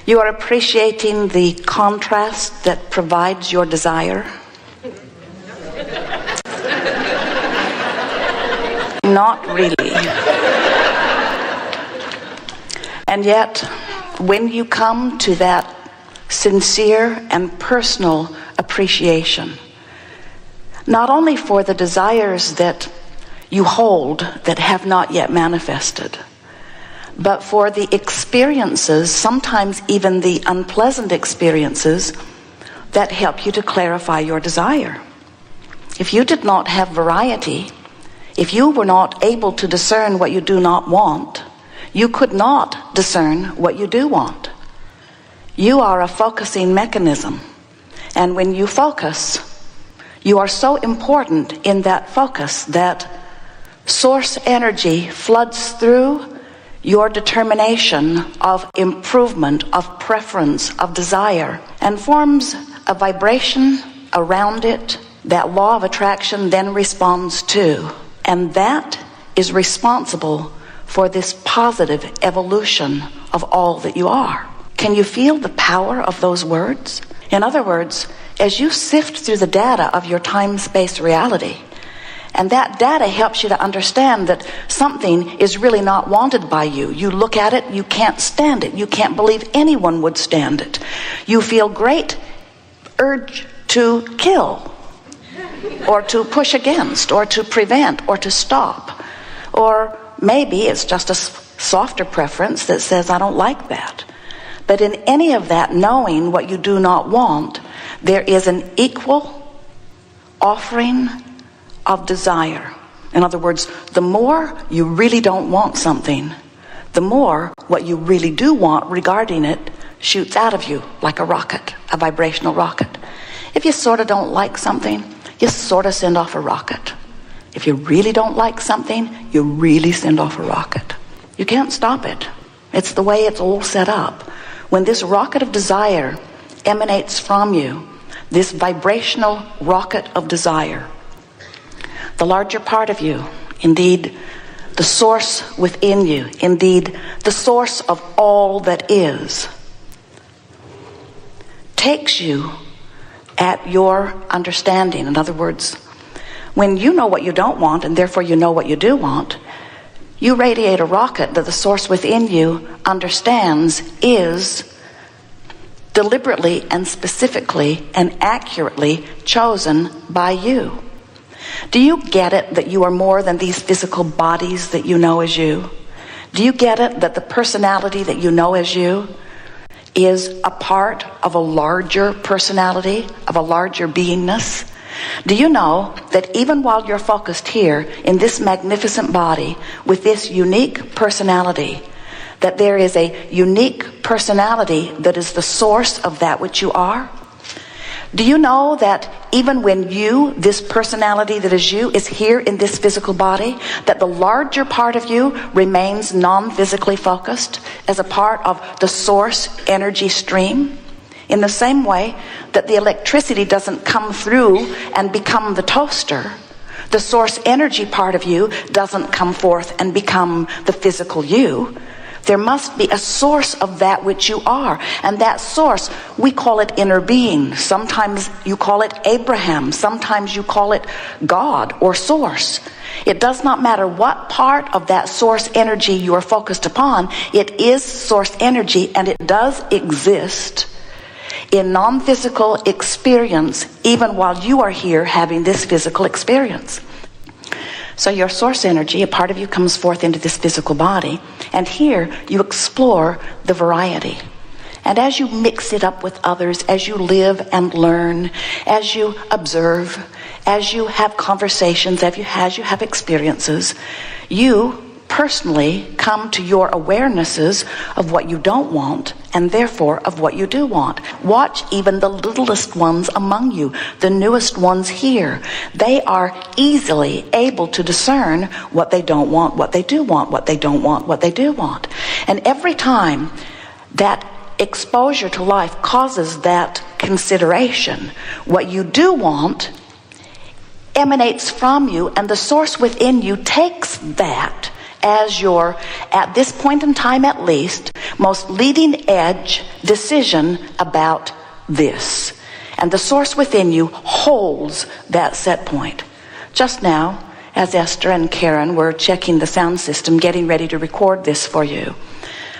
You are appreciating the contrast that provides your desire. Not really. And yet, when you come to that sincere and personal appreciation, not only for the desires that you hold that have not yet manifested, but for the experiences, sometimes even the unpleasant experiences, that help you to clarify your desire. If you did not have variety, if you were not able to discern what you do not want, you could not discern what you do want. You are a focusing mechanism. And when you focus, you are so important in that focus that source energy floods through your determination of improvement, of preference, of desire, and forms a vibration around it that law of attraction then responds to. And that is responsible for this positive evolution of all that you are. Can you feel the power of those words? In other words, as you sift through the data of your time-space reality, and that data helps you to understand that something is really not wanted by you. You look at it, you can't stand it. You can't believe anyone would stand it. You feel great urge to kill, or to push against, or to prevent, or to stop. Or maybe it's just a softer preference that says, I don't like that. But in any of that, knowing what you do not want, there is an equal offering of desire. In other words, the more you really don't want something, the more what you really do want regarding it shoots out of you like a rocket, a vibrational rocket. If you sort of don't like something, you sort of send off a rocket. If you really don't like something, you really send off a rocket. You can't stop it. It's the way it's all set up. When this rocket of desire emanates from you, this vibrational rocket of desire, the larger part of you, indeed the source within you, indeed the source of all that is, takes you at your understanding. In other words, when you know what you don't want and therefore you know what you do want, you radiate a rocket that the source within you understands is deliberately and specifically and accurately chosen by you. Do you get it that you are more than these physical bodies that you know as you? Do you get it that the personality that you know as you is a part of a larger personality, of a larger beingness? Do you know that even while you're focused here in this magnificent body with this unique personality, that there is a unique personality that is the source of that which you are? Do you know that even when you, this personality that is you, is here in this physical body, that the larger part of you remains non-physically focused as a part of the source energy stream? In the same way that the electricity doesn't come through and become the toaster, the source energy part of you doesn't come forth and become the physical you. There must be a source of that which you are. And that source, we call it inner being. Sometimes you call it Abraham. Sometimes you call it God or source. It does not matter what part of that source energy you are focused upon. It is source energy, and it does exist in non-physical experience even while you are here having this physical experience. So your source energy, a part of you, comes forth into this physical body, and here you explore the variety. And as you mix it up with others, as you live and learn, as you observe, as you have conversations, as you have experiences, you personally come to your awarenesses of what you don't want, and therefore of what you do want. Watch even the littlest ones among you, the newest ones here. They are easily able to discern what they don't want, what they do want, what they don't want, what they do want. And every time that exposure to life causes that consideration, what you do want emanates from you, and the source within you takes that as your, at this point in time at least, most leading edge decision about this. And the source within you holds that set point. Just now, as Esther and Karen were checking the sound system, getting ready to record this for you,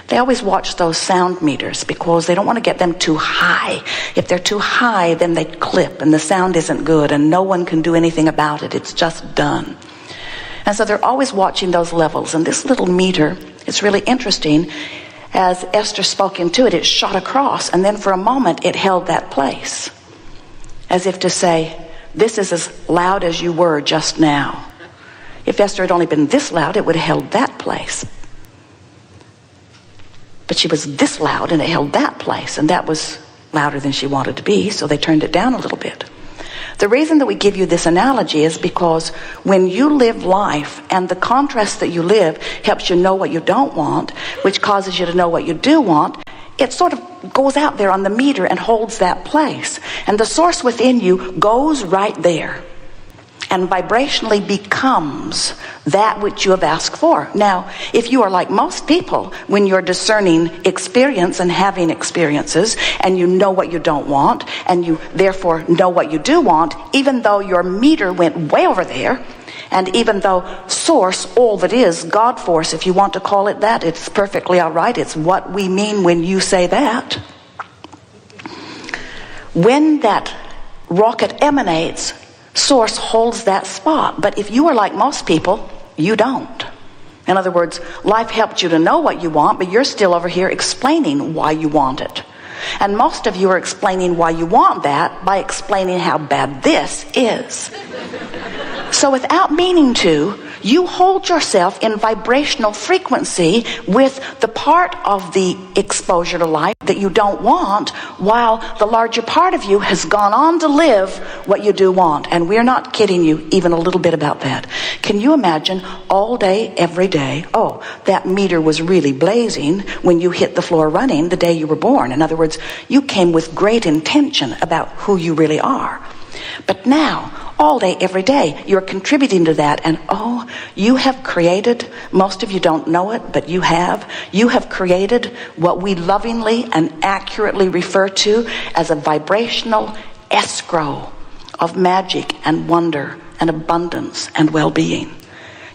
they always watch those sound meters because they don't want to get them too high. If they're too high, then they clip and the sound isn't good and no one can do anything about it. It's just done. And so they're always watching those levels. And this little meter, it's really interesting. As Esther spoke into it, it shot across, and then for a moment it held that place, as if to say, this is as loud as you were just now. If Esther had only been this loud, it would have held that place. But she was this loud and it held that place, and that was louder than she wanted to be, so they turned it down a little bit. The reason that we give you this analogy is because when you live life and the contrast that you live helps you know what you don't want, which causes you to know what you do want, it sort of goes out there on the meter and holds that place. And the source within you goes right there and vibrationally becomes that which you have asked for. Now, if you are like most people, when you're discerning experience and having experiences, and you know what you don't want, and you therefore know what you do want, even though your meter went way over there, and even though source, all that is, God force, if you want to call it that, it's perfectly all right. It's what we mean when you say that. When that rocket emanates, source holds that spot. But if you are like most people, you don't. In other words, life helped you to know what you want, but you're still over here explaining why you want it. And most of you are explaining why you want that by explaining how bad this is. So without meaning to, you hold yourself in vibrational frequency with the part of the exposure to life that you don't want, while the larger part of you has gone on to live what you do want. And we're not kidding you even a little bit about that. Can you imagine all day, every day, oh, that meter was really blazing when you hit the floor running the day you were born. In other words, you came with great intention about who you really are. But now, all day, every day, you're contributing to that. And oh, you have created, most of you don't know it, but you have created what we lovingly and accurately refer to as a vibrational escrow of magic and wonder and abundance and well-being.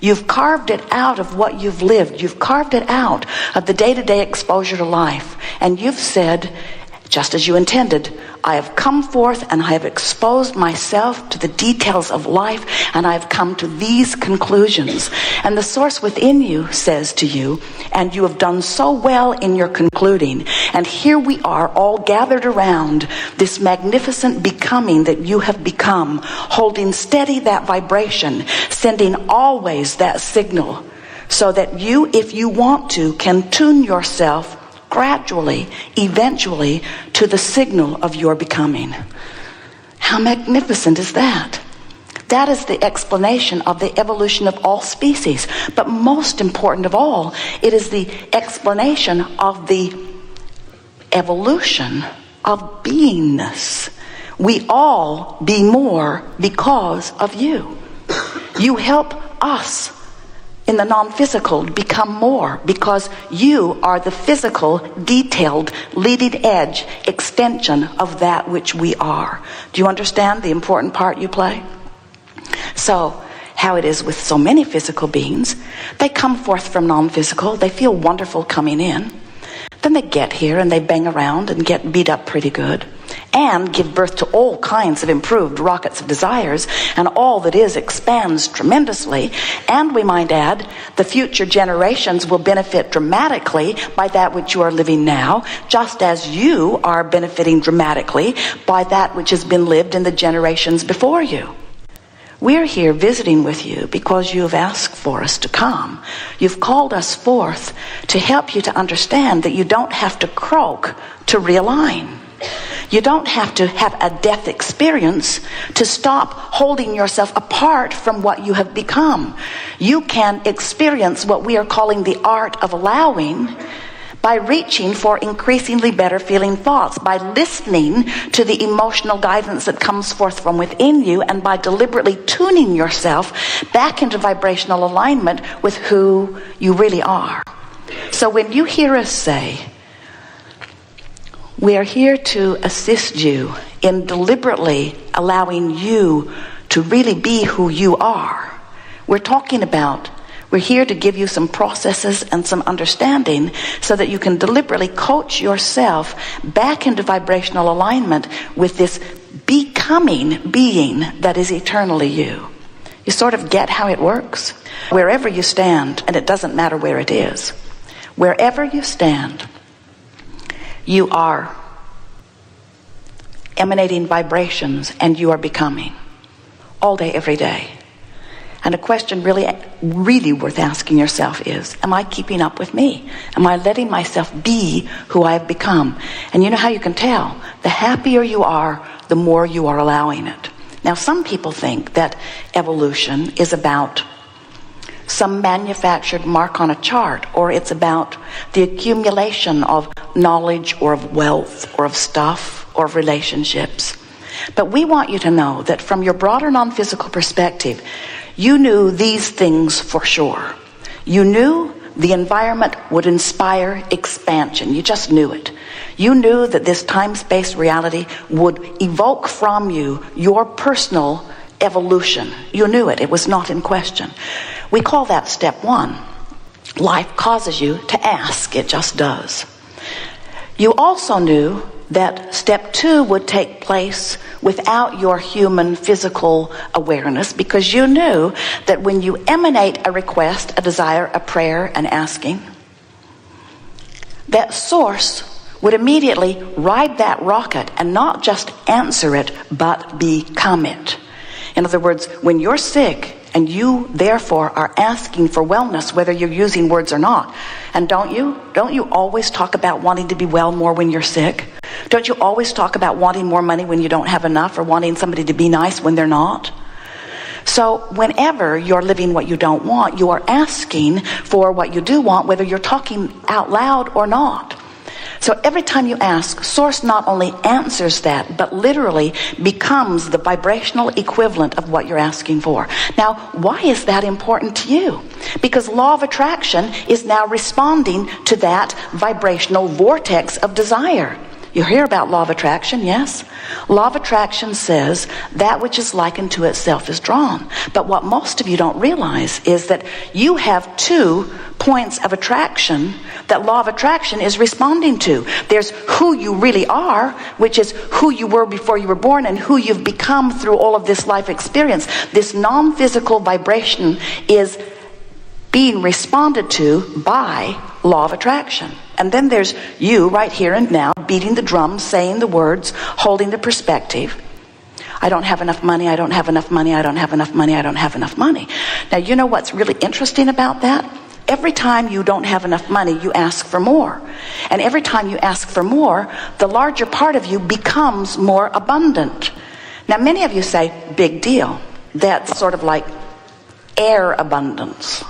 You've carved it out of what you've lived. You've carved it out of the day-to-day exposure to life. And you've said, just as you intended, I have come forth and I have exposed myself to the details of life, and I have come to these conclusions. And the source within you says to you, and you have done so well in your concluding, and here we are all gathered around this magnificent becoming that you have become, holding steady that vibration, sending always that signal, so that you, if you want to, can tune yourself gradually, eventually, to the signal of your becoming. How magnificent is that? That is the explanation of the evolution of all species. But most important of all, it is the explanation of the evolution of beingness. We all be more because of you. You help us in the non-physical become more because you are the physical, detailed, leading edge extension of that which we are. Do you understand the important part you play? So, how it is with so many physical beings, they come forth from non-physical, they feel wonderful coming in, then they get here and they bang around and get beat up pretty good, and give birth to all kinds of improved rockets of desires, and all that is expands tremendously. And we might add, the future generations will benefit dramatically by that which you are living now, just as you are benefiting dramatically by that which has been lived in the generations before you. We're here visiting with you because you have asked for us to come. You've called us forth to help you to understand that you don't have to croak to realign. You don't have to have a death experience to stop holding yourself apart from what you have become. You can experience what we are calling the art of allowing by reaching for increasingly better feeling thoughts, by listening to the emotional guidance that comes forth from within you, and by deliberately tuning yourself back into vibrational alignment with who you really are. So when you hear us say, we are here to assist you in deliberately allowing you to really be who you are, we're talking about, we're here to give you some processes and some understanding so that you can deliberately coach yourself back into vibrational alignment with this becoming being that is eternally you. You sort of get how it works? Wherever you stand, and it doesn't matter where it is, wherever you stand, you are emanating vibrations and you are becoming all day, every day. And a question really worth asking yourself is, am I keeping up with me? Am I letting myself be who I've become? And you know how you can tell? The happier you are, the more you are allowing it. Now, some people think that evolution is about some manufactured mark on a chart, or it's about the accumulation of knowledge or of wealth or of stuff or of relationships. But we want you to know that from your broader non-physical perspective, you knew these things for sure. You knew the environment would inspire expansion. You just knew it. You knew that this time-space reality would evoke from you your personal evolution. You knew it. It was not in question. We call that step one. Life causes you to ask. It just does. You also knew that step two would take place without your human physical awareness, because you knew that when you emanate a request, a desire, a prayer, an asking, that source would immediately ride that rocket and not just answer it, but become it. In other words, when you're sick and you therefore are asking for wellness, whether you're using words or not, and don't you always talk about wanting to be well more when you're sick? Don't you always talk about wanting more money when you don't have enough, or wanting somebody to be nice when they're not? So whenever you're living what you don't want, you are asking for what you do want, whether you're talking out loud or not. So every time you ask, Source not only answers that, but literally becomes the vibrational equivalent of what you're asking for. Now, why is that important to you? Because law of attraction is now responding to that vibrational vortex of desire. You hear about law of attraction, yes? Law of attraction says that which is likened to itself is drawn. But what most of you don't realize is that you have 2 points of attraction that law of attraction is responding to. There's who you really are, which is who you were before you were born, and who you've become through all of this life experience. This non-physical vibration is being responded to by law of attraction. And then there's you right here and now, beating the drum, saying the words, holding the perspective. I don't have enough money, I don't have enough money, I don't have enough money, I don't have enough money. Now, you know what's really interesting about that? Every time you don't have enough money, you ask for more. And every time you ask for more, the larger part of you becomes more abundant. Now, many of you say, big deal. That's sort of like air abundance.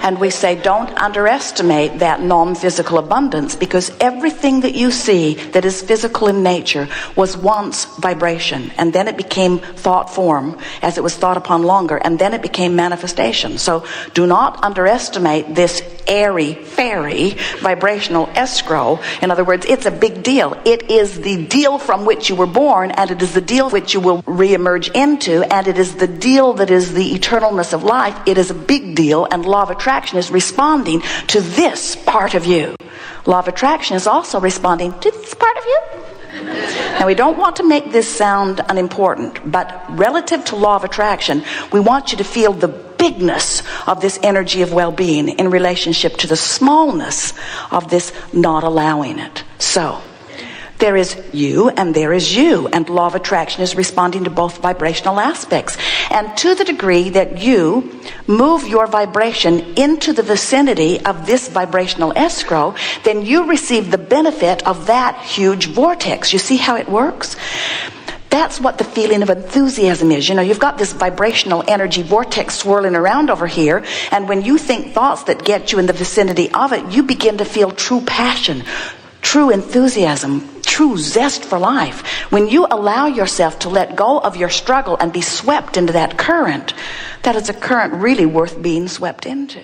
And we say, don't underestimate that non-physical abundance, because everything that you see that is physical in nature was once vibration, and then it became thought form as it was thought upon longer, and then it became manifestation. So do not underestimate this airy, fairy, vibrational escrow. In other words, it's a big deal. It is the deal from which you were born, and it is the deal which you will re-emerge into, and it is the deal that is the eternalness of life. It is a big deal, and law of attraction is responding to this part of you. Law of attraction is also responding to this part of you. Now, we don't want to make this sound unimportant, but relative to law of attraction, we want you to feel the bigness of this energy of well-being in relationship to the smallness of this not allowing it. So, there is you and there is you, and law of attraction is responding to both vibrational aspects. And to the degree that you move your vibration into the vicinity of this vibrational escrow, then you receive the benefit of that huge vortex. You see how it works? That's what the feeling of enthusiasm is. You know, you've got this vibrational energy vortex swirling around over here, and when you think thoughts that get you in the vicinity of it, you begin to feel true passion, true enthusiasm, true zest for life. When you allow yourself to let go of your struggle and be swept into that current, that is a current really worth being swept into.